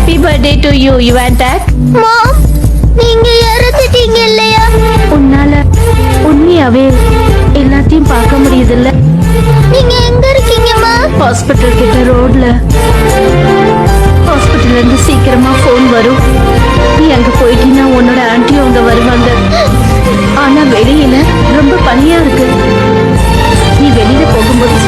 Happy birthday to you யுவான்டாக். Mom, நீங்க இறந்துட்டீங்க இல்லையா? உன்னால உண்மையாவே எல்லாத்தையும் பார்க்க முடியுதுல்ல. நீங்க எங்க இருக்கீங்கம்மா? ஹாஸ்பிட்டல் கிட்ட ரோட்ல. ஹாஸ்பிட்டல்ல இருந்து சீக்கிரமா போன் வரும். நீ அங்க போயிட்டீன்னா உன்னோட ஆன்ட்டியும் அங்க வருவாங்க. ஆனா வெளியில ரொம்ப பனியா இருக்கு. நீ வெளியில போகும்போது